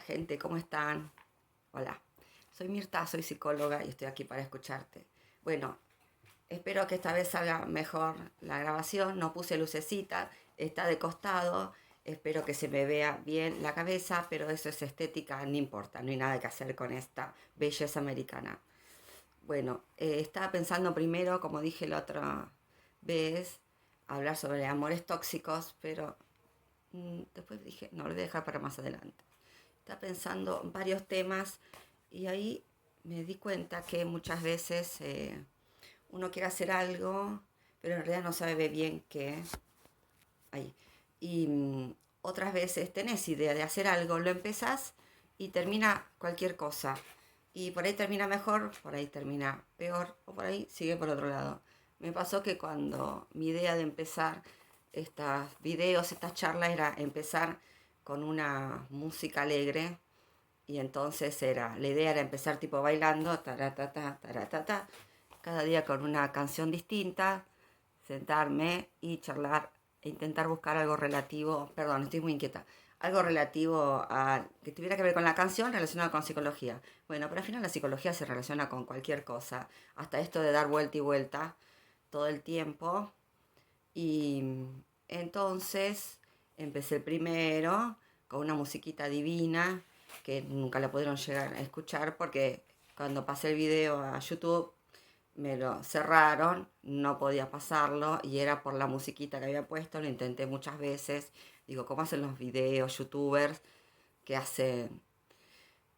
gente, ¿cómo están? Hola, soy Mirta, soy psicóloga y estoy aquí para escucharte. Bueno, espero que esta vez salga mejor la grabación, no puse lucecita, está de costado, espero que se me vea bien la cabeza, pero eso es estética, no importa, no hay nada que hacer con esta belleza americana. Bueno, estaba pensando primero, como dije la otra vez, hablar sobre amores tóxicos, pero después dije, no, lo voy a dejar para más adelante. Estaba pensando en varios temas y ahí me di cuenta que muchas veces uno quiere hacer algo, pero en realidad no sabe bien qué. Ahí. Y otras veces tenés idea de hacer algo, lo empezás y termina cualquier cosa. Y por ahí termina mejor, por ahí termina peor, o por ahí sigue por otro lado. Me pasó que cuando mi idea de empezar estos videos, estas charlas, era empezar con una música alegre. Y entonces la idea era empezar tipo bailando, taratata, taratata, cada día con una canción distinta, sentarme y charlar e intentar buscar algo relativo, perdón, estoy muy inquieta, algo relativo a que tuviera que ver con la canción relacionado con psicología. Bueno, pero al final la psicología se relaciona con cualquier cosa, hasta esto de dar vuelta y vuelta todo el tiempo. Y entonces empecé el primero con una musiquita divina que nunca la pudieron llegar a escuchar porque cuando pasé el video a YouTube me lo cerraron, no podía pasarlo y era por la musiquita que había puesto, lo intenté muchas veces. Digo, ¿cómo hacen los videos, youtubers que hacen,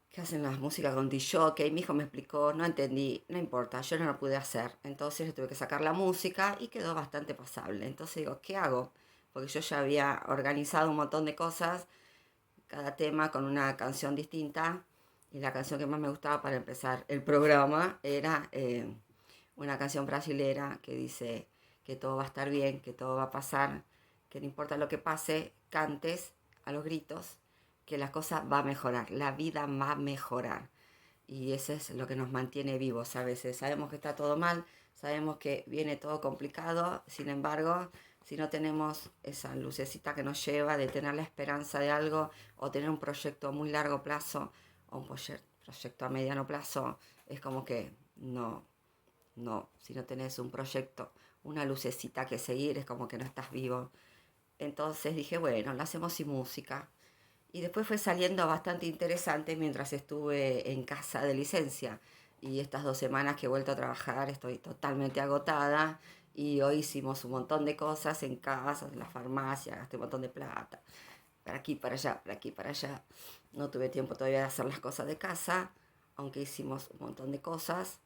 que hacen las músicas con DJ? Mi hijo me explicó, no entendí, no importa, yo no lo pude hacer. Entonces le tuve que sacar la música y quedó bastante pasable. Entonces digo, ¿qué hago? Porque yo ya había organizado un montón de cosas, cada tema con una canción distinta. Y la canción que más me gustaba para empezar el programa era una canción brasilera que dice que todo va a estar bien, que todo va a pasar, que no importa lo que pase, cantes a los gritos, que la cosa va a mejorar, la vida va a mejorar. Y eso es lo que nos mantiene vivos a veces. Sabemos que está todo mal, sabemos que viene todo complicado, sin embargo, si no tenemos esa lucecita que nos lleva de tener la esperanza de algo o tener un proyecto a muy largo plazo o un proyecto a mediano plazo, es como que no, si no tenés un proyecto, una lucecita que seguir, es como que no estás vivo. Entonces dije, bueno, lo hacemos sin música. Y después fue saliendo bastante interesante mientras estuve en casa de licencia. Y estas 2 semanas que he vuelto a trabajar estoy totalmente agotada. Y hoy hicimos un montón de cosas en casa, en la farmacia, gasté un montón de plata. Para aquí, para allá, para aquí, para allá. No tuve tiempo todavía de hacer las cosas de casa, aunque hicimos un montón de cosas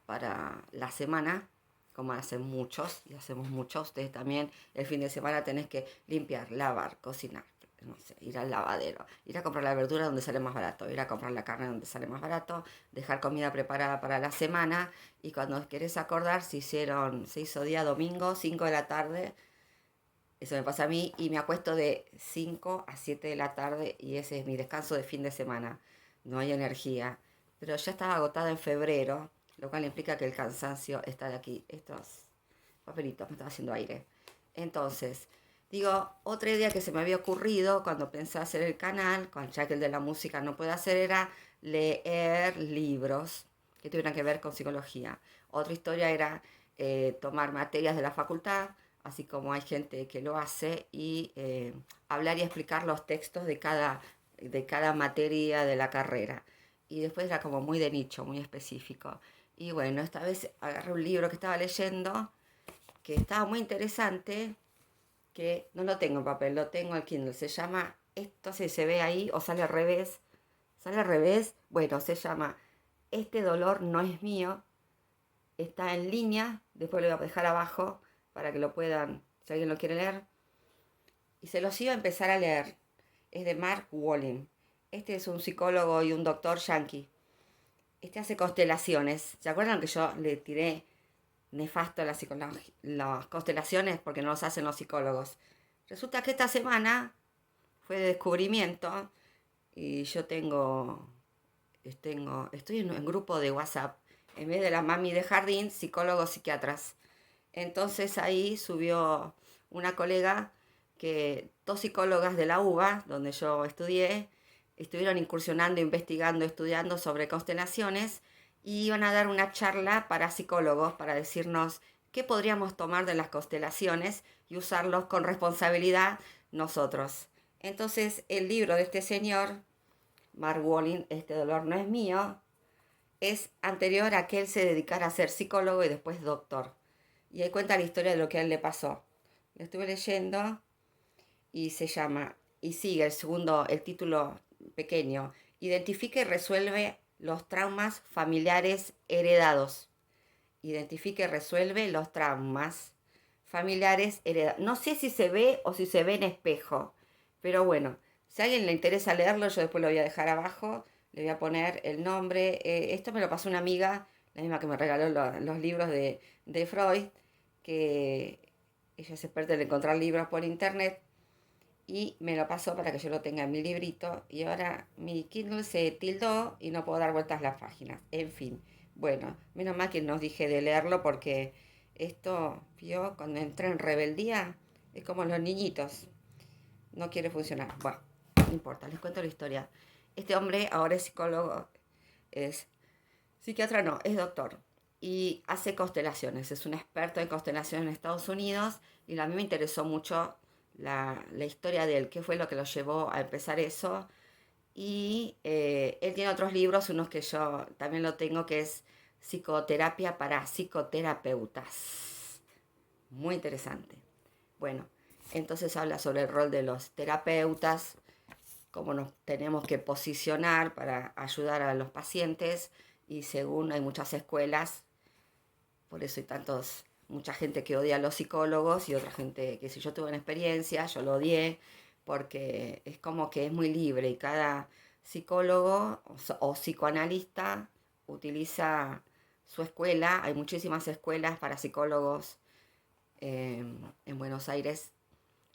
para la semana, como hacen muchos, y hacemos muchos, ustedes también, el fin de semana tenés que limpiar, lavar, cocinar, no sé, ir al lavadero, ir a comprar la verdura donde sale más barato, ir a comprar la carne donde sale más barato, dejar comida preparada para la semana, y cuando querés acordar, se hizo día domingo, 5 de la tarde, eso me pasa a mí, y me acuesto de 5 a 7 de la tarde, y ese es mi descanso de fin de semana, no hay energía. Pero ya estaba agotada en febrero, lo cual implica que el cansancio está de aquí. Estos papelitos me están haciendo aire. Entonces, digo, otra idea que se me había ocurrido cuando pensé hacer el canal, ya que el de la música no puede hacer, era leer libros que tuvieran que ver con psicología. Otra historia era tomar materias de la facultad, así como hay gente que lo hace, y hablar y explicar los textos de cada materia de la carrera. Y después era como muy de nicho, muy específico. Y bueno, esta vez agarré un libro que estaba leyendo, que estaba muy interesante, que no lo tengo en papel, lo tengo en Kindle. Se llama, esto se ve ahí o sale al revés. Sale al revés, bueno, se llama Este dolor no es mío. Está en línea, después lo voy a dejar abajo para que lo puedan, si alguien lo quiere leer. Y se los iba a empezar a leer. Es de Mark Walling. Este es un psicólogo y un doctor yankee. Este hace constelaciones. ¿Se acuerdan que yo le tiré nefasto a las constelaciones porque no los hacen los psicólogos? Resulta que esta semana fue de descubrimiento y yo estoy en un grupo de WhatsApp. En vez de la mami de jardín, psicólogos psiquiatras. Entonces ahí subió una colega que dos psicólogas de la UBA, donde yo estudié, estuvieron incursionando, investigando, estudiando sobre constelaciones y iban a dar una charla para psicólogos para decirnos qué podríamos tomar de las constelaciones y usarlos con responsabilidad nosotros. Entonces el libro de este señor, Mark Walling, Este dolor no es mío, es anterior a que él se dedicara a ser psicólogo y después doctor. Y él cuenta la historia de lo que a él le pasó. Lo estuve leyendo y se llama, y sigue el título pequeño, Identifica y resuelve los traumas familiares heredados. Identifica y resuelve los traumas familiares heredados. No sé si se ve o si se ve en espejo, pero bueno, si a alguien le interesa leerlo, yo después lo voy a dejar abajo, le voy a poner el nombre. Esto me lo pasó una amiga, la misma que me regaló los libros de Freud, que ella es experta en encontrar libros por internet y me lo pasó para que yo lo tenga en mi librito y ahora mi Kindle se tildó y no puedo dar vueltas las páginas. En fin, bueno, menos mal que nos dije de leerlo porque esto, yo cuando entré en rebeldía, es como los niñitos, no quiere funcionar. Bueno, no importa, les cuento la historia. Este hombre ahora es psicólogo, es psiquiatra, no, es doctor y hace constelaciones, es un experto en constelaciones en Estados Unidos y a mí me interesó mucho la historia de él, qué fue lo que lo llevó a empezar eso. Y él tiene otros libros, unos que yo también lo tengo, que es Psicoterapia para psicoterapeutas. Muy interesante. Bueno, entonces habla sobre el rol de los terapeutas, cómo nos tenemos que posicionar para ayudar a los pacientes y según hay muchas escuelas, por eso hay mucha gente que odia a los psicólogos y otra gente que si yo tuve una experiencia, yo lo odié, porque es como que es muy libre y cada psicólogo o psicoanalista utiliza su escuela. Hay muchísimas escuelas para psicólogos en Buenos Aires,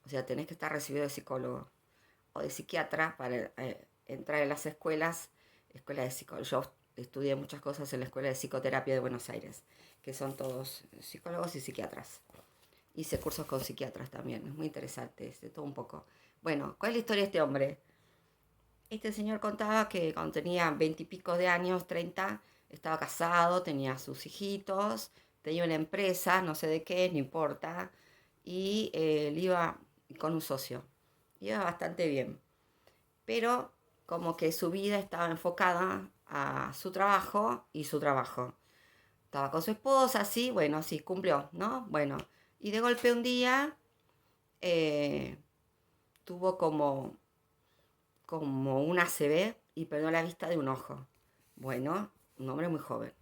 o sea, tenés que estar recibido de psicólogo o de psiquiatra para entrar en las escuelas. Escuela de yo estudié muchas cosas en la Escuela de Psicoterapia de Buenos Aires, que son todos psicólogos y psiquiatras. Hice cursos con psiquiatras también, es muy interesante, es de todo un poco. Bueno, ¿cuál es la historia de este hombre? Este señor contaba que cuando tenía 20 y pico de años, 30, estaba casado, tenía sus hijitos, tenía una empresa, no sé de qué, no importa, y él iba con un socio. Iba bastante bien, pero como que su vida estaba enfocada a su trabajo y su trabajo. Estaba con su esposa, sí, bueno, sí, cumplió, ¿no? Bueno, y de golpe un día eh, tuvo como una ACV y perdió la vista de un ojo. Bueno, un hombre muy joven.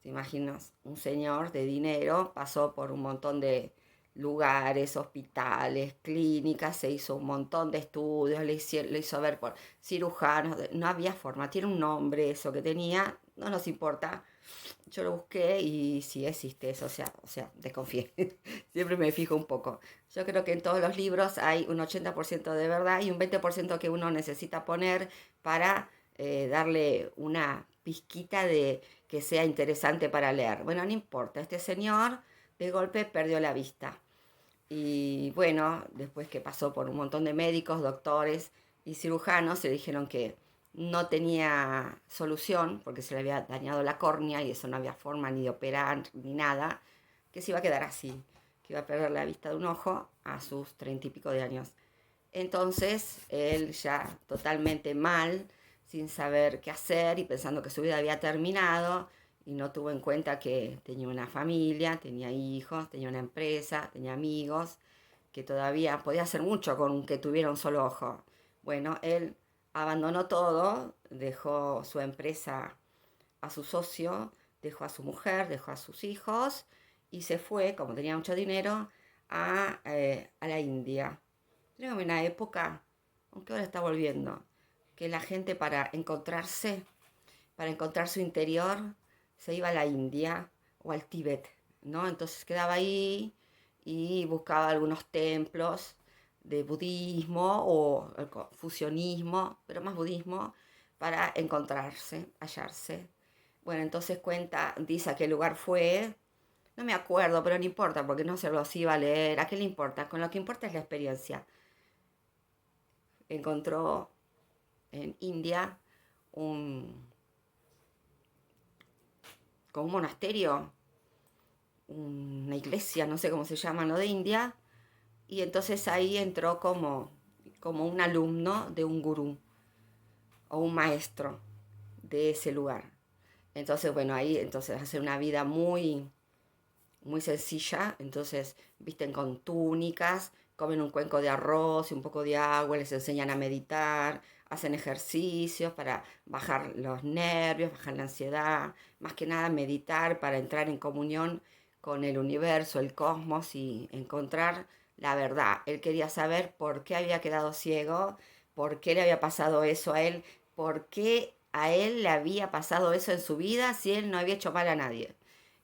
¿Te imaginas? Un señor de dinero pasó por un montón de lugares, hospitales, clínicas, se hizo un montón de estudios, le hizo ver por cirujanos, no había forma, tiene un nombre eso que tenía, no nos importa. Yo lo busqué y sí existe eso, o sea, desconfié. Siempre me fijo un poco. Yo creo que en todos los libros hay un 80% de verdad y un 20% que uno necesita poner para darle una pizquita de que sea interesante para leer. Bueno, no importa, este señor de golpe perdió la vista. Y bueno, después que pasó por un montón de médicos, doctores y cirujanos, se dijeron que no tenía solución porque se le había dañado la córnea y eso no había forma ni de operar ni nada, que se iba a quedar así, que iba a perder la vista de un ojo a sus 30 y pico de años. Entonces, él ya totalmente mal, sin saber qué hacer y pensando que su vida había terminado y no tuvo en cuenta que tenía una familia, tenía hijos, tenía una empresa, tenía amigos, que todavía podía hacer mucho con que tuviera un solo ojo. Bueno, él abandonó todo, dejó su empresa a su socio, dejó a su mujer, dejó a sus hijos y se fue, como tenía mucho dinero, a la India. Creo que en una época, aunque ahora está volviendo, que la gente para encontrar su interior, se iba a la India o al Tíbet, ¿no? Entonces quedaba ahí y buscaba algunos templos de budismo o el fusionismo, pero más budismo, para encontrarse, hallarse. Bueno, entonces dice a qué lugar fue, no me acuerdo, pero no importa, porque no se los iba a leer, ¿a qué le importa? Con lo que importa es la experiencia. Encontró en India, un, como un monasterio, una iglesia, no sé cómo se llama, lo de India, y entonces ahí entró como un alumno de un gurú o un maestro de ese lugar. Entonces, bueno, ahí entonces hace una vida muy sencilla, entonces visten con túnicas, comen un cuenco de arroz y un poco de agua, les enseñan a meditar, hacen ejercicios para bajar los nervios, bajar la ansiedad, más que nada meditar para entrar en comunión con el universo, el cosmos y encontrar la verdad. Él quería saber por qué había quedado ciego, por qué le había pasado eso a él, por qué a él le había pasado eso en su vida si él no había hecho mal a nadie.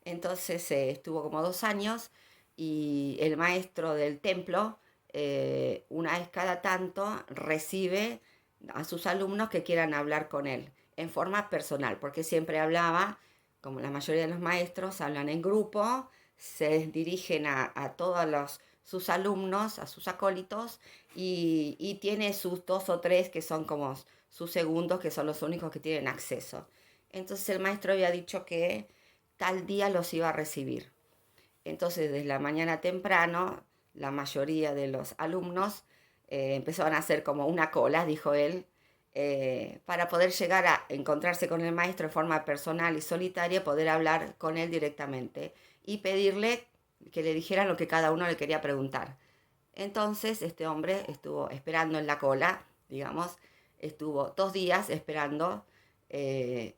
Entonces estuvo como 2 años y el maestro del templo, una vez cada tanto, recibe a sus alumnos que quieran hablar con él en forma personal, porque siempre hablaba, como la mayoría de los maestros, hablan en grupo, se dirigen a todos sus alumnos, a sus acólitos, y tiene sus 2 o 3 que son como sus segundos, que son los únicos que tienen acceso. Entonces el maestro había dicho que tal día los iba a recibir. Entonces, desde la mañana temprano, la mayoría de los alumnos empezaron a hacer como una cola, dijo él, para poder llegar a encontrarse con el maestro en forma personal y solitaria, poder hablar con él directamente y pedirle que le dijeran lo que cada uno le quería preguntar. Entonces, este hombre estuvo esperando en la cola, digamos, estuvo 2 días esperando, eh,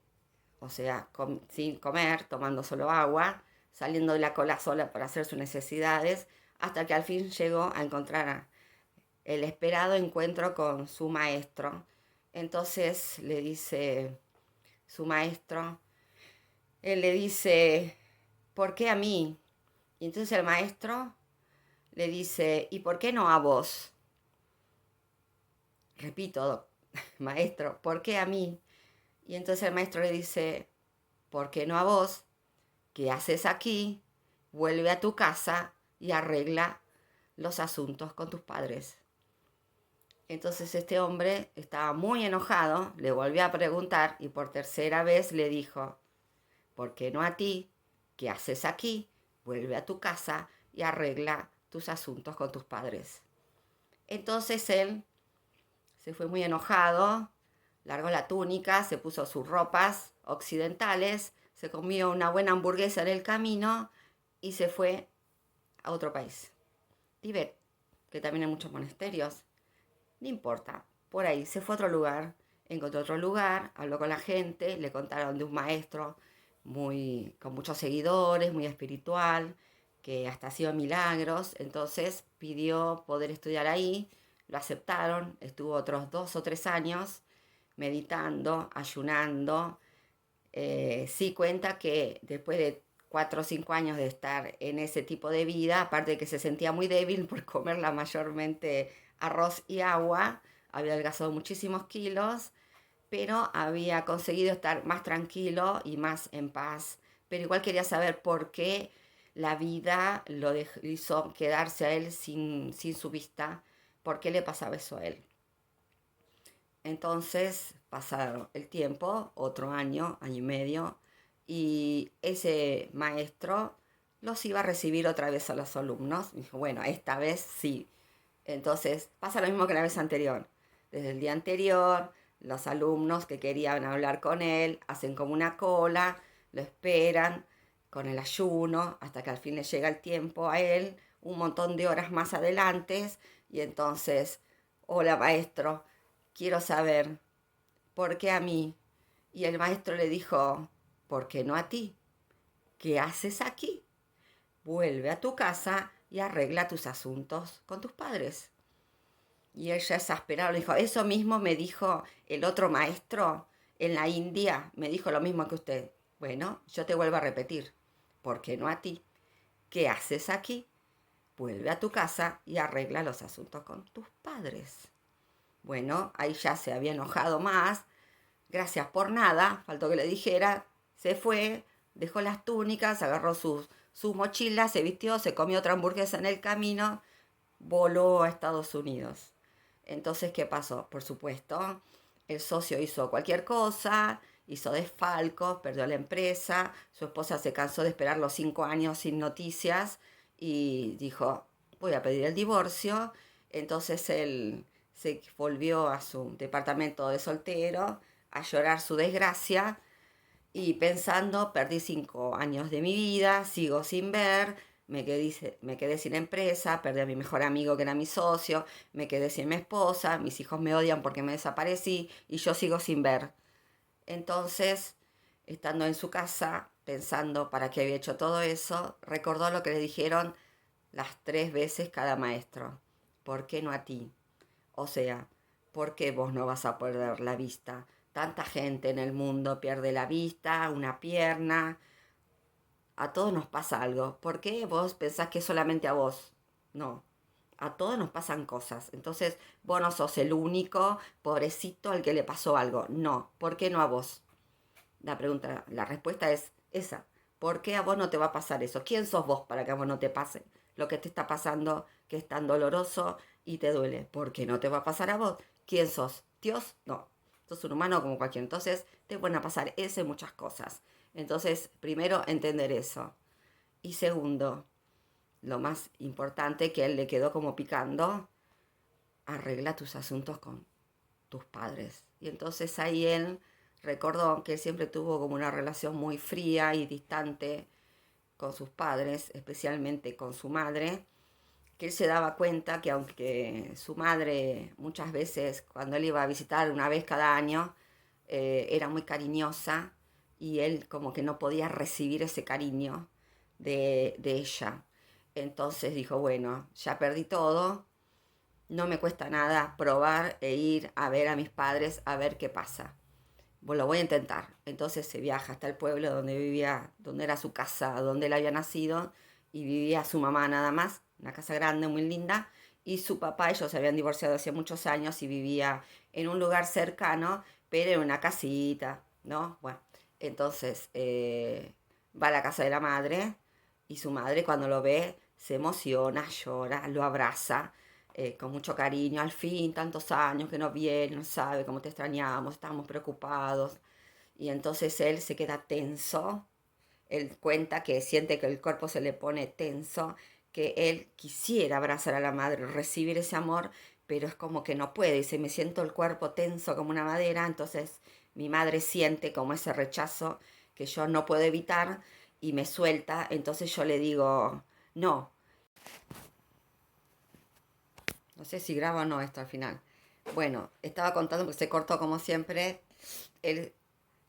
o sea, sin comer, tomando solo agua, saliendo de la cola sola para hacer sus necesidades, hasta que al fin llegó a encontrar el esperado encuentro con su maestro. Entonces le dice su maestro, él le dice, ¿por qué a mí? Y entonces el maestro le dice, ¿y por qué no a vos? Repito, maestro, ¿por qué a mí? Y entonces el maestro le dice, ¿por qué no a vos? ¿Qué haces aquí? Vuelve a tu casa y arregla los asuntos con tus padres. Entonces este hombre estaba muy enojado, le volvió a preguntar y por tercera vez le dijo, ¿por qué no a ti? ¿Qué haces aquí? Vuelve a tu casa y arregla tus asuntos con tus padres. Entonces él se fue muy enojado, largó la túnica, se puso sus ropas occidentales, se comió una buena hamburguesa en el camino y se fue a otro país. Tíbet, que también hay muchos monasterios. No importa, por ahí se fue a otro lugar, encontró otro lugar, habló con la gente, le contaron de un maestro con muchos seguidores, muy espiritual, que hasta hacía milagros, entonces pidió poder estudiar ahí, lo aceptaron, estuvo otros 2 o 3 años meditando, ayunando. Sí cuenta que después de 4 o 5 años de estar en ese tipo de vida, aparte de que se sentía muy débil por comerla mayormente arroz y agua, había adelgazado muchísimos kilos, pero había conseguido estar más tranquilo y más en paz. Pero igual quería saber por qué la vida hizo quedarse a él sin su vista, por qué le pasaba eso a él. Entonces pasaron el tiempo, otro año, año y medio, y ese maestro los iba a recibir otra vez a los alumnos. Y dijo, bueno, esta vez sí. Entonces pasa lo mismo que la vez anterior. Desde el día anterior, los alumnos que querían hablar con él hacen como una cola, lo esperan con el ayuno hasta que al fin le llega el tiempo a él, un montón de horas más adelante, y entonces, hola maestro, quiero saber, ¿por qué a mí? Y el maestro le dijo, ¿por qué no a ti? ¿Qué haces aquí? Vuelve a tu casa y arregla tus asuntos con tus padres. Y ella exasperada le dijo, eso mismo me dijo el otro maestro en la India, me dijo lo mismo que usted. Bueno, yo te vuelvo a repetir, ¿por qué no a ti? ¿Qué haces aquí? Vuelve a tu casa y arregla los asuntos con tus padres. Bueno, ahí ya se había enojado más. Gracias por nada, faltó que le dijera. Se fue, dejó las túnicas, agarró su mochila, se vistió, se comió otra hamburguesa en el camino, voló a Estados Unidos. Entonces, ¿qué pasó? Por supuesto, El socio hizo cualquier cosa, hizo desfalcos, perdió la empresa, su esposa se cansó de esperar los 5 años sin noticias y dijo, voy a pedir el divorcio. Entonces él se volvió a su departamento de soltero a llorar su desgracia y pensando, perdí 5 años de mi vida, sigo sin ver, me quedé sin empresa, perdí a mi mejor amigo que era mi socio, me quedé sin mi esposa, mis hijos me odian porque me desaparecí y yo sigo sin ver. Entonces, estando en su casa, pensando para qué había hecho todo eso, recordó lo que le dijeron las 3 veces cada maestro. ¿Por qué no a ti? O sea, ¿por qué vos no vas a perder la vista? Tanta gente en el mundo pierde la vista, una pierna. A todos nos pasa algo. ¿Por qué vos pensás que es solamente a vos? No. A todos nos pasan cosas. Entonces, vos no sos el único pobrecito al que le pasó algo. No. ¿Por qué no a vos? La respuesta es esa. ¿Por qué a vos no te va a pasar eso? ¿Quién sos vos para que a vos no te pase lo que te está pasando, que es tan doloroso y te duele? ¿Por qué no te va a pasar a vos? ¿Quién sos? ¿Dios? No. Sos un humano como cualquiera. Entonces te van a pasar eso y muchas cosas. Entonces, primero, entender eso. Y segundo, lo más importante que a él le quedó como picando, arregla tus asuntos con tus padres. Y entonces ahí él recordó que siempre tuvo como una relación muy fría y distante con sus padres, especialmente con su madre, que él se daba cuenta que aunque su madre muchas veces cuando él iba a visitar una vez cada año, era muy cariñosa y él como que no podía recibir ese cariño de ella. Entonces dijo, bueno, ya perdí todo, no me cuesta nada probar e ir a ver a mis padres a ver qué pasa. Bueno, lo voy a intentar. Entonces se viaja hasta el pueblo donde vivía, donde era su casa, donde él había nacido, y vivía su mamá nada más, una casa grande, muy linda, y su papá, ellos se habían divorciado hace muchos años y vivía en un lugar cercano, pero en una casita, ¿no? Bueno, entonces va a la casa de la madre y su madre cuando lo ve se emociona, llora, lo abraza con mucho cariño. Al fin, tantos años que no viene, no sabe cómo te extrañamos, estamos preocupados. Y entonces él se queda tenso. Él cuenta que siente que el cuerpo se le pone tenso, que él quisiera abrazar a la madre, recibir ese amor, pero es como que no puede. Dice, me siento el cuerpo tenso como una madera, entonces mi madre siente como ese rechazo que yo no puedo evitar y me suelta. Entonces yo le digo, no, no sé si grabo o no esto al final. Bueno, estaba contando porque se cortó como siempre. Él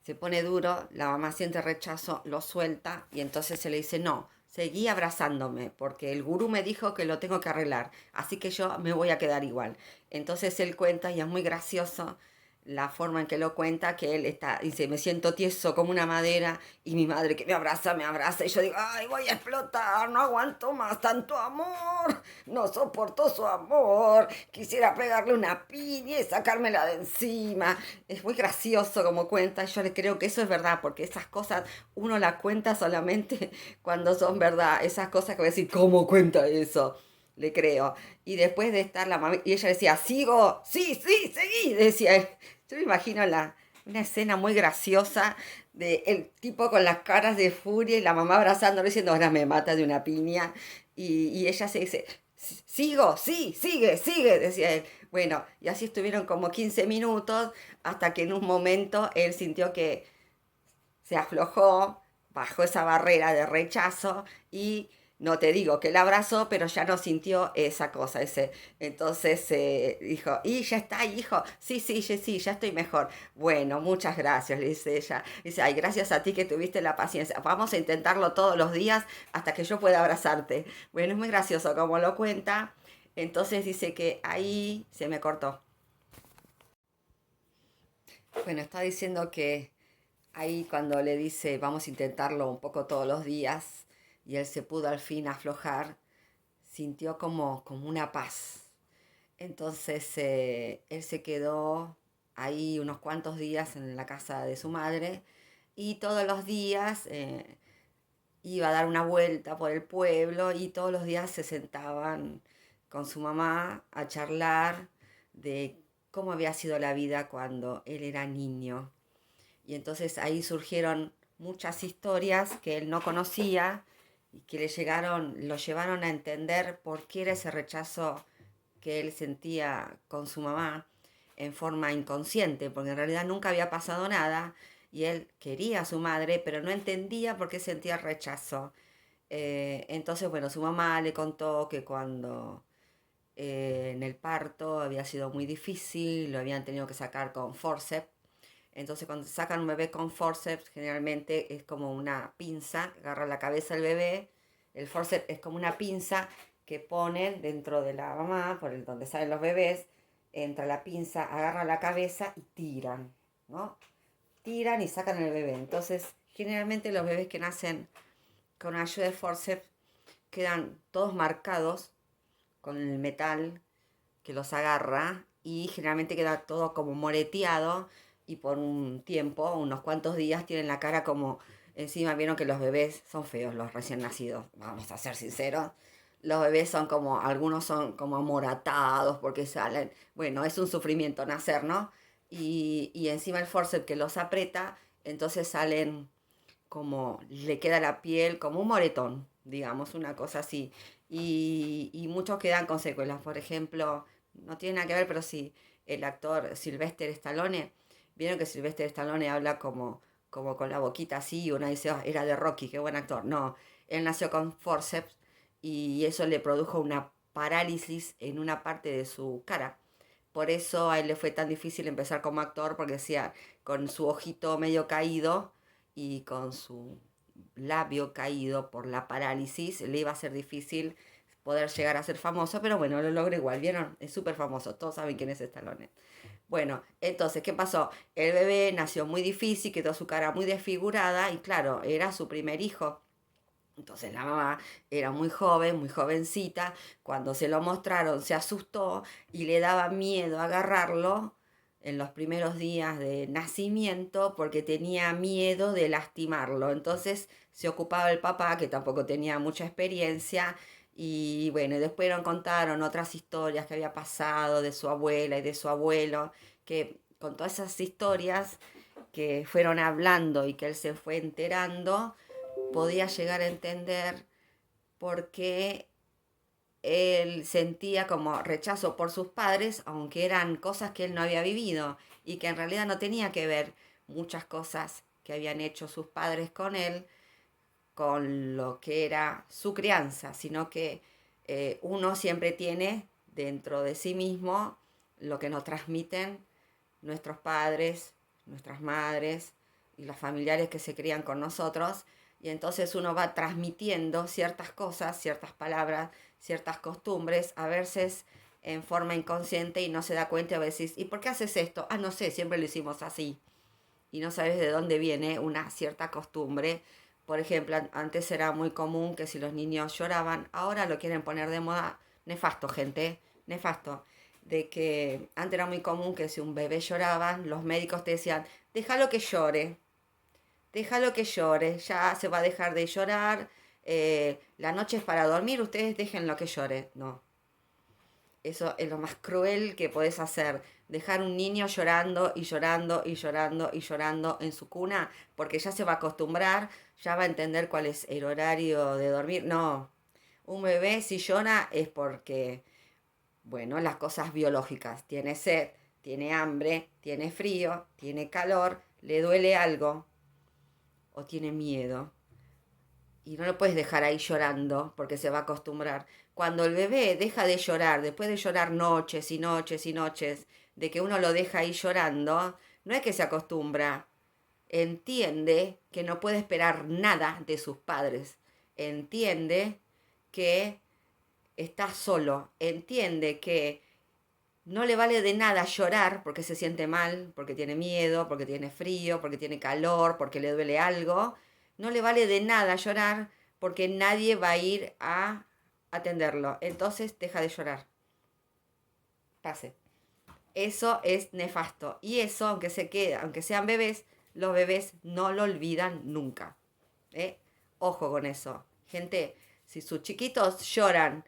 se pone duro, la mamá siente rechazo, lo suelta y entonces se le dice, no, seguí abrazándome porque el gurú me dijo que lo tengo que arreglar, así que yo me voy a quedar igual. Entonces él cuenta y es muy gracioso la forma en que lo cuenta, que él está, dice, me siento tieso como una madera y mi madre que me abraza y yo digo, ay, voy a explotar, no aguanto más tanto amor, no soporto su amor, quisiera pegarle una piña y sacármela de encima. Es muy gracioso como cuenta, yo le creo que eso es verdad, porque esas cosas uno las cuenta solamente cuando son verdad, esas cosas que voy a decir, ¿cómo cuenta eso? Le creo. Y después de estar la mamá, y ella decía, sigo, sí, sí, seguí, decía él. Yo me imagino una escena muy graciosa de el tipo con las caras de furia y la mamá abrazándolo diciendo, ahora me mata de una piña. Y ella se dice, sigo, sí, sigue, sigue, decía él. Bueno, y así estuvieron como 15 minutos hasta que en un momento él sintió que se aflojó, bajó esa barrera de rechazo y no te digo que la abrazó, pero ya no sintió esa cosa, ese. Entonces dijo, y ya está, hijo, sí, sí, sí, sí, ya estoy mejor. Bueno, muchas gracias, le dice ella. Dice, ay, gracias a ti que tuviste la paciencia. Vamos a intentarlo todos los días hasta que yo pueda abrazarte. Bueno, es muy gracioso como lo cuenta. Entonces dice que ahí se me cortó. Bueno, está diciendo que ahí cuando le dice vamos a intentarlo un poco todos los días y él se pudo al fin aflojar, sintió como una paz. Entonces él se quedó ahí unos cuantos días en la casa de su madre y todos los días iba a dar una vuelta por el pueblo y todos los días se sentaban con su mamá a charlar de cómo había sido la vida cuando él era niño. Y entonces ahí surgieron muchas historias que él no conocía y que lo llevaron a entender por qué era ese rechazo que él sentía con su mamá en forma inconsciente, porque en realidad nunca había pasado nada y él quería a su madre, pero no entendía por qué sentía rechazo. Entonces, bueno, su mamá le contó que cuando en el parto había sido muy difícil, lo habían tenido que sacar con forceps. Entonces, cuando sacan un bebé con forceps, generalmente es como una pinza, agarra la cabeza del bebé. El forceps es como una pinza que ponen dentro de la mamá, por el donde salen los bebés. Entra la pinza, agarra la cabeza y tiran, ¿no? Tiran y sacan el bebé. Entonces, generalmente los bebés que nacen con ayuda de forceps quedan todos marcados con el metal que los agarra y generalmente queda todo como moreteado y por un tiempo, unos cuantos días, tienen la cara como, encima vieron que los bebés son feos, los recién nacidos, vamos a ser sinceros. Los bebés son como, algunos son como amoratados porque salen, bueno, es un sufrimiento nacer, ¿no? Y encima el forceps que los aprieta, entonces salen como le queda la piel como un moretón, digamos, una cosa así. Y muchos quedan con secuelas. Por ejemplo, no tiene nada que ver, pero sí, el actor Sylvester Stallone, vieron que Sylvester Stallone habla como con la boquita así, y uno dice, "Ah, era de Rocky, qué buen actor". No, él nació con forceps y eso le produjo una parálisis en una parte de su cara. Por eso a él le fue tan difícil empezar como actor, porque decía, con su ojito medio caído y con su labio caído por la parálisis, le iba a ser difícil poder llegar a ser famoso, pero bueno, lo logra igual, ¿vieron? Es súper famoso, todos saben quién es Stallone. Bueno, entonces, ¿qué pasó? El bebé nació muy difícil, quedó su cara muy desfigurada y claro, era su primer hijo. Entonces la mamá era muy joven, muy jovencita, cuando se lo mostraron se asustó y le daba miedo agarrarlo en los primeros días de nacimiento porque tenía miedo de lastimarlo. Entonces se ocupaba el papá, que tampoco tenía mucha experiencia, y bueno, y después nos contaron otras historias que había pasado de su abuela y de su abuelo, que con todas esas historias que fueron hablando y que él se fue enterando, podía llegar a entender por qué él sentía como rechazo por sus padres, aunque eran cosas que él no había vivido y que en realidad no tenía que ver muchas cosas que habían hecho sus padres con él, con lo que era su crianza, sino que uno siempre tiene dentro de sí mismo lo que nos transmiten nuestros padres, nuestras madres y los familiares que se crían con nosotros. Y entonces uno va transmitiendo ciertas cosas, ciertas palabras, ciertas costumbres, a veces en forma inconsciente y no se da cuenta, a veces, ¿y por qué haces esto? Ah, no sé, siempre lo hicimos así. Y no sabes de dónde viene una cierta costumbre. Por ejemplo, antes era muy común que si los niños lloraban, ahora lo quieren poner de moda. Nefasto, gente, nefasto. De que antes era muy común que si un bebé lloraba, los médicos te decían, déjalo que llore, ya se va a dejar de llorar, la noche es para dormir, ustedes déjenlo que llore. No, eso es lo más cruel que podés hacer. Dejar un niño llorando y llorando y llorando y llorando en su cuna, porque ya se va a acostumbrar, ya va a entender cuál es el horario de dormir. No, un bebé si llora es porque, bueno, las cosas biológicas. Tiene sed, tiene hambre, tiene frío, tiene calor, le duele algo o tiene miedo. Y no lo puedes dejar ahí llorando porque se va a acostumbrar. Cuando el bebé deja de llorar, después de llorar noches y noches y noches, de que uno lo deja ahí llorando, no es que se acostumbra. Entiende que no puede esperar nada de sus padres. Entiende que está solo. Entiende que no le vale de nada llorar porque se siente mal, porque tiene miedo, porque tiene frío, porque tiene calor, porque le duele algo. No le vale de nada llorar porque nadie va a ir a atenderlo. Entonces deja de llorar. Pase. Eso es nefasto. Y eso, aunque se quede, aunque sean bebés, los bebés no lo olvidan nunca. ¿Eh? Ojo con eso. Gente, si sus chiquitos lloran,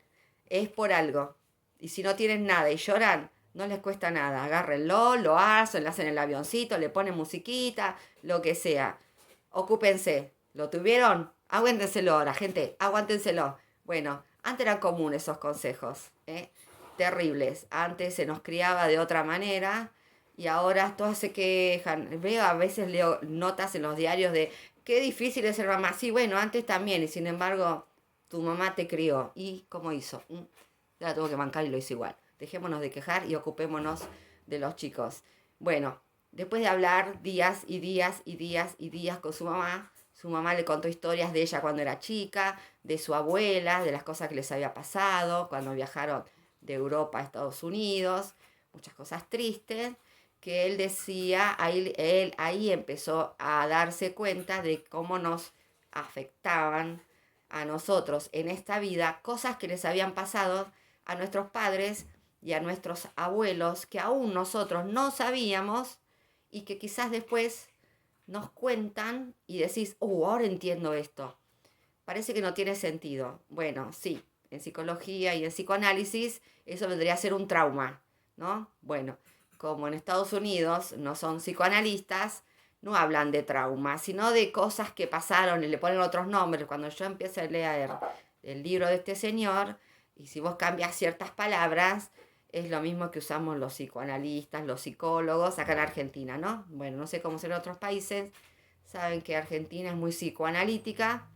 es por algo. Y si no tienen nada y lloran, No les cuesta nada, agárrenlo, lo hacen, le hacen el avioncito, le ponen musiquita, lo que sea. Ocúpense. ¿Lo tuvieron? Aguántenselo ahora, gente, aguántenselo. Bueno, antes eran comunes esos consejos, ¿eh? Terribles. Antes se nos criaba de otra manera y ahora todos se quejan. Veo, a veces leo notas en los diarios de qué difícil es ser mamá. Sí, bueno, antes también, y sin embargo, tu mamá te crió. ¿Y cómo hizo? Ya la tuvo que bancar y lo hizo igual. Dejémonos de quejar y ocupémonos de los chicos. Bueno, después de hablar días y días y días y días con su mamá le contó historias de ella cuando era chica, de su abuela, de las cosas que les había pasado cuando viajaron de Europa a Estados Unidos, muchas cosas tristes, que él decía, él ahí empezó a darse cuenta de cómo nos afectaban a nosotros en esta vida cosas que les habían pasado a nuestros padres y a nuestros abuelos que aún nosotros no sabíamos y que quizás después nos cuentan y decís, ahora entiendo esto. Parece que no tiene sentido. Bueno, sí, en psicología y en psicoanálisis eso vendría a ser un trauma, ¿no? Bueno, como en Estados Unidos no son psicoanalistas, no hablan de trauma, sino de cosas que pasaron y le ponen otros nombres. Cuando yo empiezo a leer el libro de este señor, y si vos cambias ciertas palabras, es lo mismo que usamos los psicoanalistas, los psicólogos, acá en Argentina, ¿no? Bueno, no sé cómo será en otros países. Saben que Argentina es muy psicoanalítica,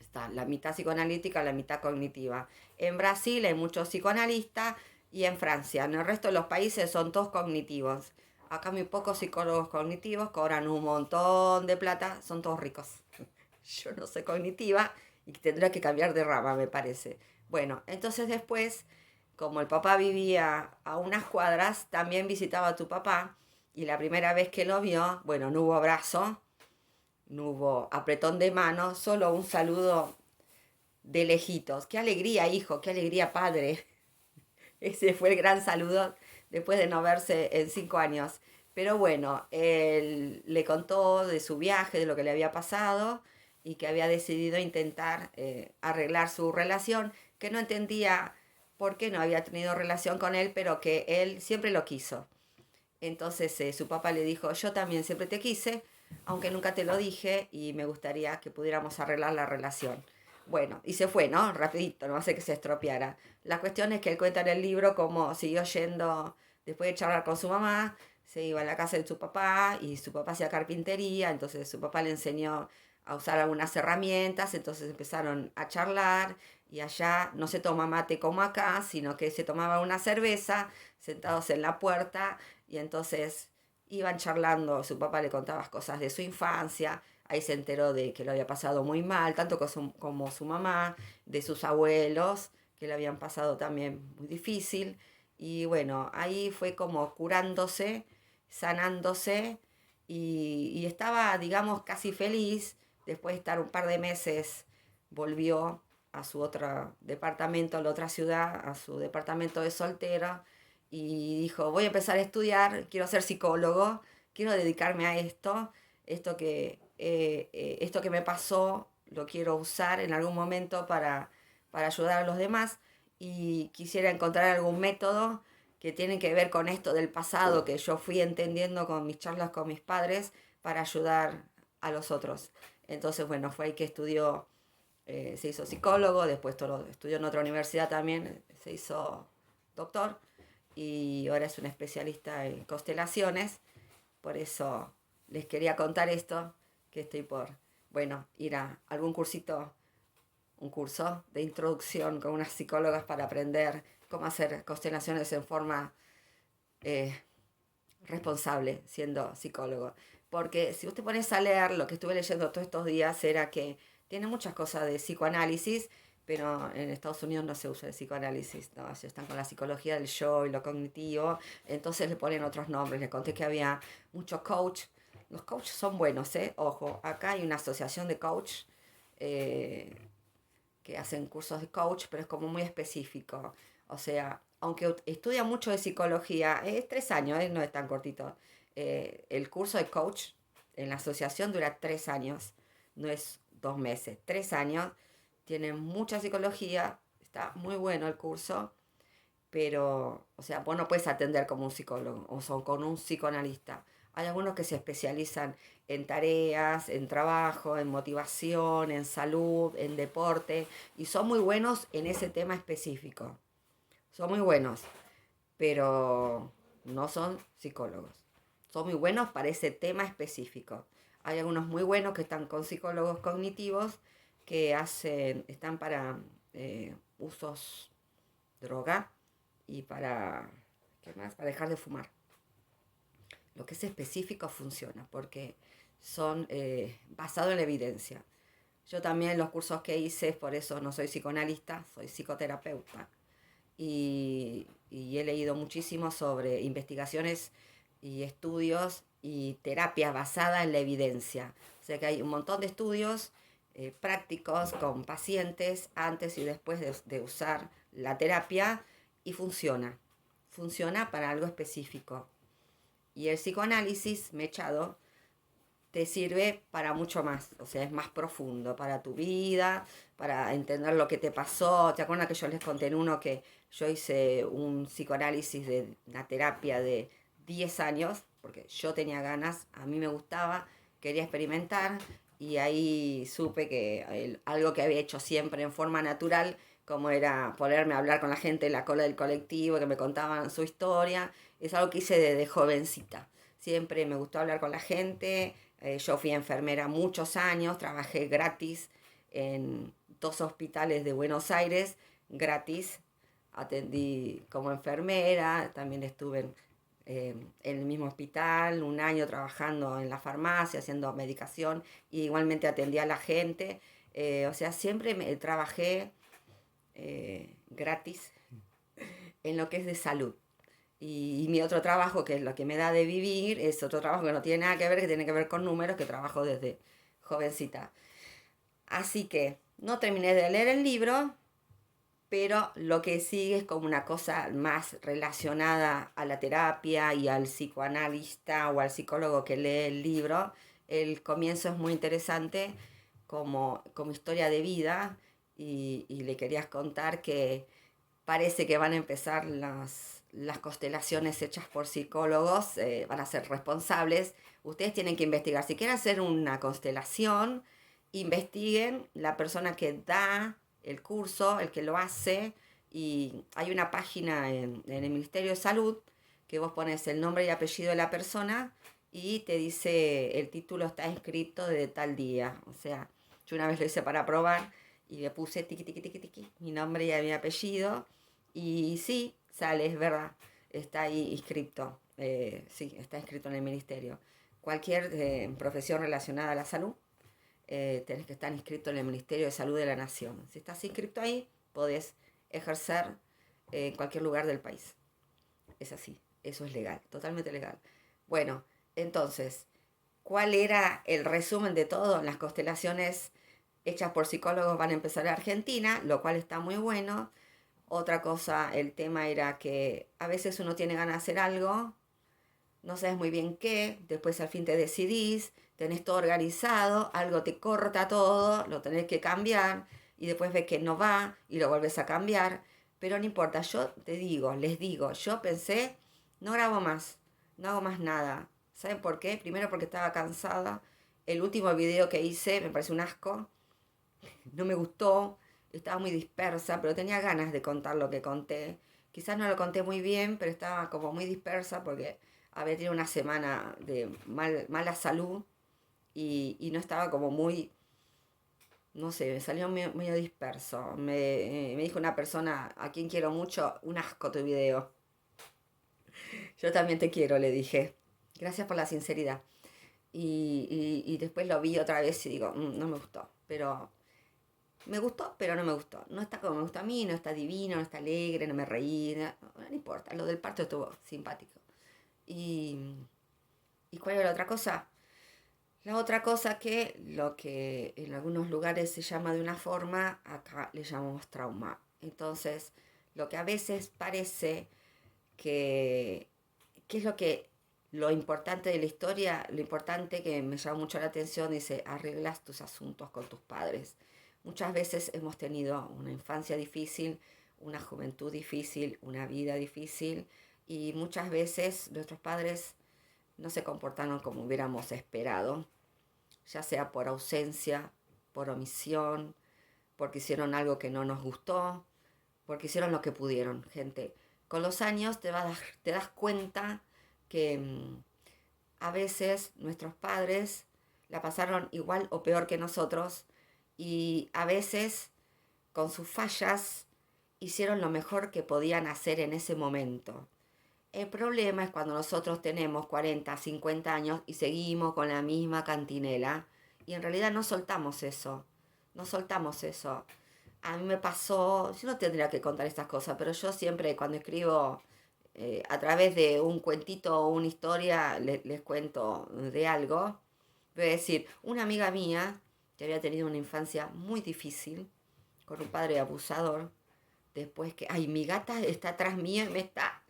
está la mitad psicoanalítica, la mitad cognitiva. En Brasil hay muchos psicoanalistas y en Francia. En el resto de los países son todos cognitivos. Acá muy pocos psicólogos cognitivos, cobran un montón de plata, son todos ricos. Yo no soy cognitiva y tendré que cambiar de rama, me parece. Bueno, entonces después, como el papá vivía a unas cuadras, también visitaba a tu papá y la primera vez que lo vio, bueno, no hubo abrazo, no hubo apretón de mano, solo un saludo de lejitos. Qué alegría, hijo, qué alegría, padre. Ese fue el gran saludo después de no verse en 5 años. Pero bueno, él le contó de su viaje, de lo que le había pasado y que había decidido intentar arreglar su relación, que no entendía por qué no había tenido relación con él, pero que él siempre lo quiso. Entonces su papá le dijo, yo también siempre te quise, aunque nunca te lo dije y me gustaría que pudiéramos arreglar la relación. Bueno, y se fue, ¿no? Rapidito, no hace que se estropeara. La cuestión es que él cuenta en el libro cómo siguió yendo, después de charlar con su mamá, se iba a la casa de su papá y su papá hacía carpintería, entonces su papá le enseñó a usar algunas herramientas, entonces empezaron a charlar y allá no se toma mate como acá, sino que se tomaba una cerveza sentados en la puerta y entonces iban charlando, su papá le contaba cosas de su infancia, ahí se enteró de que lo había pasado muy mal, tanto como su mamá, de sus abuelos, que le habían pasado también muy difícil. Y bueno, ahí fue como curándose, sanándose y estaba, digamos, casi feliz. Después de estar un par de meses, volvió a su otro departamento, a la otra ciudad, a su departamento de soltera y dijo, voy a empezar a estudiar, quiero ser psicólogo, quiero dedicarme a esto que me pasó, lo quiero usar en algún momento para ayudar a los demás y quisiera encontrar algún método que tiene que ver con esto del pasado que yo fui entendiendo con mis charlas con mis padres para ayudar a los otros. Entonces, bueno, fue ahí que estudió, se hizo psicólogo, después estudió en otra universidad también, se hizo doctor y ahora es un especialista en constelaciones. Por eso les quería contar esto, que estoy por, bueno, ir a algún cursito, un curso de introducción con unas psicólogas para aprender cómo hacer constelaciones en forma eh, responsable siendo psicólogo. Porque si usted pones a leer, lo que estuve leyendo todos estos días era que tiene muchas cosas de psicoanálisis, pero en Estados Unidos no se usa el psicoanálisis, ¿no? Ellos están con la psicología del yo y lo cognitivo, entonces le ponen otros nombres. Les conté que había muchos coach. Los coaches son buenos, ¿eh? Ojo, acá hay una asociación de coach eh, que hacen cursos de coach, pero es como muy específico. O sea, aunque estudia mucho de psicología, es 3 años, no es tan cortito. El curso de coach en la asociación dura 3 años, no es 2 meses, 3 años. Tiene mucha psicología, está muy bueno el curso, pero, o sea, vos no puedes atender como un psicólogo o con un psicoanalista. Hay algunos que se especializan en tareas, en trabajo, en motivación, en salud, en deporte, y son muy buenos en ese tema específico. Son muy buenos, pero no son psicólogos. Son muy buenos para ese tema específico. Hay algunos muy buenos que están con psicólogos cognitivos que están para usos droga y para, ¿qué más? Para dejar de fumar. Lo que es específico funciona porque son basados en la evidencia. Yo también los cursos que hice, por eso no soy psicoanalista, soy psicoterapeuta. Y he leído muchísimo sobre investigaciones y estudios y terapias basadas en la evidencia. O sea que hay un montón de estudios prácticos con pacientes antes y después de usar la terapia y funciona. Funciona para algo específico. Y el psicoanálisis mechado te sirve para mucho más, o sea, es más profundo para tu vida, para entender lo que te pasó. ¿Te acuerdas que yo les conté en uno que yo hice un psicoanálisis de una terapia de 10 años, porque yo tenía ganas, a mí me gustaba, quería experimentar y ahí supe que algo que había hecho siempre en forma natural, como era ponerme a hablar con la gente en la cola del colectivo, que me contaban su historia, es algo que hice desde jovencita. Siempre me gustó hablar con la gente. Yo fui enfermera muchos años, trabajé gratis en 2 hospitales de Buenos Aires, gratis. Atendí como enfermera, también estuve en el mismo hospital, un año trabajando en la farmacia, haciendo medicación, y igualmente atendía a la gente. O sea, siempre trabajé gratis en lo que es de salud. Y mi otro trabajo, que es lo que me da de vivir, es otro trabajo que no tiene nada que ver, que tiene que ver con números, que trabajo desde jovencita. Así que no terminé de leer el libro, pero lo que sigue es como una cosa más relacionada a la terapia y al psicoanalista o al psicólogo que lee el libro. El comienzo es muy interesante como historia de vida y le querías contar que parece que van a empezar las constelaciones hechas por psicólogos, van a ser responsables. Ustedes tienen que investigar. Si quieren hacer una constelación, investiguen la persona que da el curso, el que lo hace. Y hay una página en el Ministerio de Salud que vos pones el nombre y apellido de la persona y te dice el título está escrito de tal día. O sea, yo una vez lo hice para probar y le puse tiqui, tiqui, tiqui, tiqui, mi nombre y mi apellido. Y sí, sale, es verdad, está ahí inscrito. Sí, está inscrito en el ministerio. Cualquier profesión relacionada a la salud, tenés que estar inscrito en el Ministerio de Salud de la Nación. Si estás inscrito ahí, podés ejercer en cualquier lugar del país. Es así, eso es legal, totalmente legal. Bueno, entonces, ¿cuál era el resumen de todo? Las constelaciones hechas por psicólogos van a empezar en Argentina, lo cual está muy bueno. Otra cosa, el tema era que a veces uno tiene ganas de hacer algo, no sabes muy bien qué, después al fin te decidís, tenés todo organizado, algo te corta todo, lo tenés que cambiar y después ves que no va y lo vuelves a cambiar. Pero no importa, yo te digo, les digo, yo pensé, no grabo más, no hago más nada. ¿Saben por qué? Primero porque estaba cansada. El último video que hice me pareció un asco, no me gustó, estaba muy dispersa, pero tenía ganas de contar lo que conté. Quizás no lo conté muy bien, pero estaba como muy dispersa porque había tenido una semana de mala salud y no estaba como muy, no sé, me salió medio disperso. Me dijo una persona a quien quiero mucho, un asco tu video. Yo también te quiero, le dije. Gracias por la sinceridad. Y después lo vi otra vez y digo, no me gustó, pero me gustó, pero no me gustó. No está como me gusta a mí, no está divino, no está alegre, no me reí, no importa. Lo del parto estuvo simpático. Y, ¿Y cuál era la otra cosa? La otra cosa que lo que en algunos lugares se llama de una forma, acá le llamamos trauma. Entonces, lo que a veces parece que, ¿qué es lo importante de la historia? Lo importante que me llama mucho la atención, dice, arreglas tus asuntos con tus padres. Muchas veces hemos tenido una infancia difícil una juventud difícil, una vida difícil, y muchas veces nuestros padres no se comportaron como hubiéramos esperado, ya sea por ausencia, por omisión, porque hicieron algo que no nos gustó, porque hicieron lo que pudieron, gente. Con los años te das cuenta que a veces nuestros padres la pasaron igual o peor que nosotros, y a veces con sus fallas hicieron lo mejor que podían hacer en ese momento. El problema es cuando nosotros tenemos 40, 50 años y seguimos con la misma cantinela y en realidad no soltamos eso. No soltamos eso. A mí me pasó, yo no tendría que contar estas cosas, pero yo siempre cuando escribo a través de un cuentito o una historia, les cuento de algo. Voy a decir, una amiga mía que había tenido una infancia muy difícil, con un padre abusador, después que, ay, mi gata está atrás mío y me está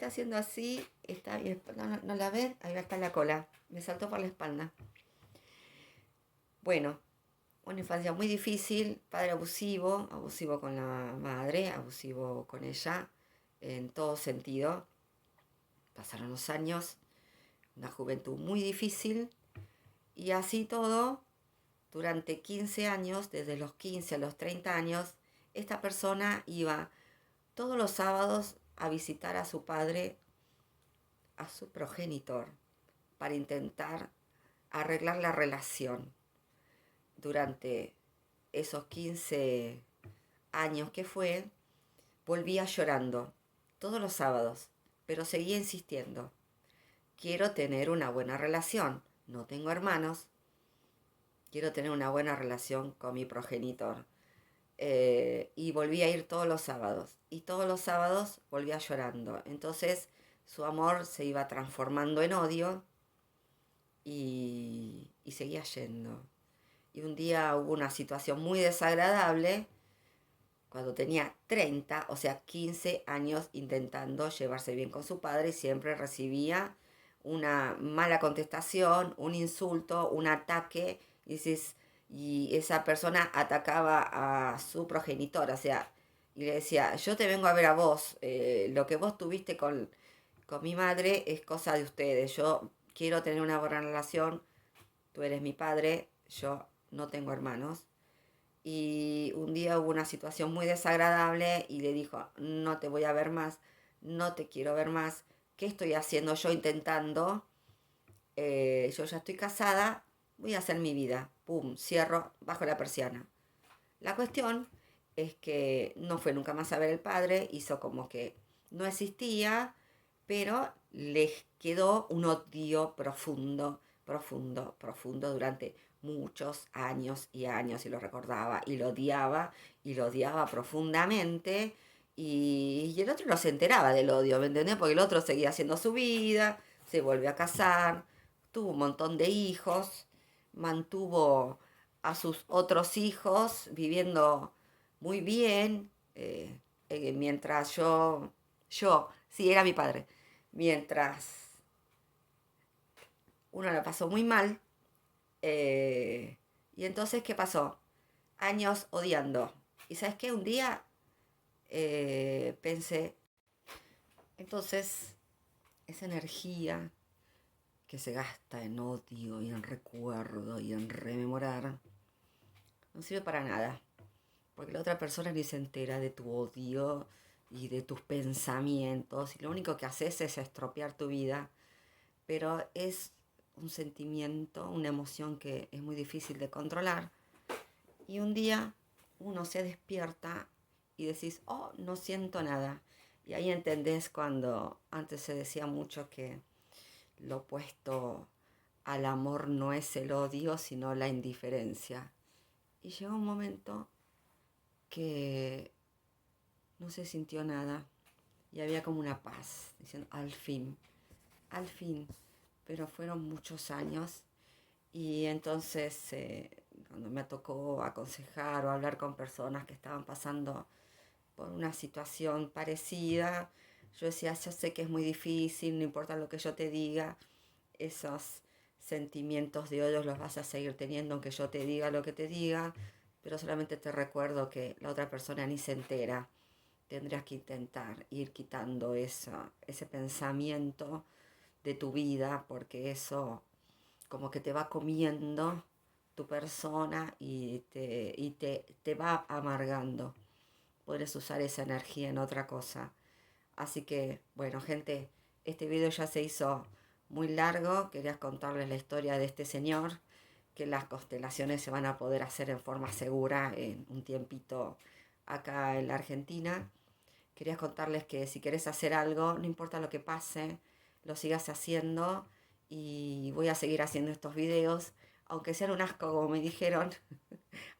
haciendo así, está, no la ven, ahí está la cola, me saltó por la espalda. Bueno, una infancia muy difícil, padre abusivo, abusivo con la madre, abusivo con ella, en todo sentido. Pasaron los años, una juventud muy difícil, y así todo, durante 15 años, desde los 15 a los 30 años, esta persona iba todos los sábados a visitar a su padre, a su progenitor, para intentar arreglar la relación. Durante esos 15 años que fue, volvía llorando todos los sábados, pero seguía insistiendo. Quiero tener una buena relación, no tengo hermanos, quiero tener una buena relación con mi progenitor. Y volvía a ir todos los sábados. Y todos los sábados volvía llorando. Entonces su amor se iba transformando en odio y seguía yendo. Y un día hubo una situación muy desagradable cuando tenía 30, o sea, 15 años intentando llevarse bien con su padre y siempre recibía una mala contestación, un insulto, un ataque, y esa persona atacaba a su progenitor, o sea, y le decía, yo te vengo a ver a vos, lo que vos tuviste con mi madre es cosa de ustedes, yo quiero tener una buena relación, tú eres mi padre, yo no tengo hermanos. Y un día hubo una situación muy desagradable y le dijo, no te voy a ver más, no te quiero ver más, ¿qué estoy haciendo yo intentando? Yo ya estoy casada, voy a hacer mi vida. Pum, cierro, bajo la persiana. La cuestión es que no fue nunca más a ver el padre, hizo como que no existía, pero les quedó un odio profundo, profundo, profundo durante muchos años y años, y lo recordaba y lo odiaba profundamente, y el otro no se enteraba del odio, ¿me entendés? Porque el otro seguía haciendo su vida, se volvió a casar, tuvo un montón de hijos, mantuvo a sus otros hijos viviendo muy bien, mientras sí, era mi padre, mientras uno la pasó muy mal. Y entonces, ¿qué pasó? Años odiando. Y sabes qué, un día pensé, entonces, esa energía que se gasta en odio y en recuerdo y en rememorar, no sirve para nada. Porque la otra persona ni se entera de tu odio y de tus pensamientos. Y lo único que haces es estropear tu vida. Pero es un sentimiento, una emoción que es muy difícil de controlar. Y un día uno se despierta y decís, oh, no siento nada. Y ahí entendés cuando antes se decía mucho que lo opuesto al amor no es el odio, sino la indiferencia. Y llegó un momento que no se sintió nada y había como una paz, diciendo, al fin, pero fueron muchos años. Y entonces cuando me tocó aconsejar o hablar con personas que estaban pasando por una situación parecida, yo decía, yo sé que es muy difícil, no importa lo que yo te diga, esos sentimientos de odio los vas a seguir teniendo aunque yo te diga lo que te diga, pero solamente te recuerdo que la otra persona ni se entera. Tendrías que intentar ir quitando ese pensamiento de tu vida, porque eso como que te va comiendo tu persona y te va amargando. Puedes usar esa energía en otra cosa. Así que, bueno, gente, este video ya se hizo muy largo. Quería contarles la historia de este señor, que las constelaciones se van a poder hacer en forma segura en un tiempito acá en la Argentina. Quería contarles que si querés hacer algo, no importa lo que pase, lo sigas haciendo y voy a seguir haciendo estos videos, aunque sean un asco como me dijeron,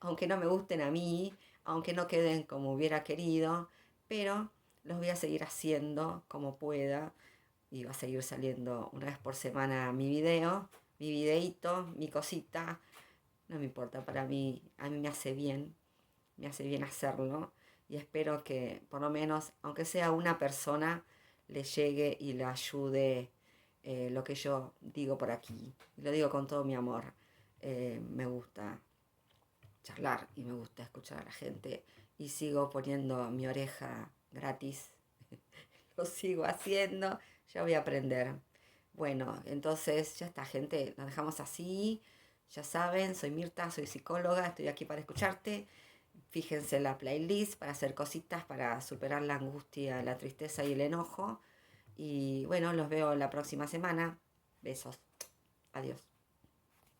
aunque no me gusten a mí, aunque no queden como hubiera querido, pero los voy a seguir haciendo como pueda y va a seguir saliendo una vez por semana mi video, mi videíto, mi cosita, no me importa, para mí, a mí me hace bien hacerlo y espero que por lo menos, aunque sea una persona, le llegue y le ayude lo que yo digo por aquí. Y lo digo con todo mi amor. Me gusta charlar y me gusta escuchar a la gente y sigo poniendo mi oreja gratis. Lo sigo haciendo, ya voy a aprender. Bueno, entonces ya está, gente, nos dejamos así. Ya saben, soy Mirta, soy psicóloga, estoy aquí para escucharte. Fíjense en la playlist para hacer cositas para superar la angustia, la tristeza y el enojo. Y bueno, los veo la próxima semana. Besos. Adiós.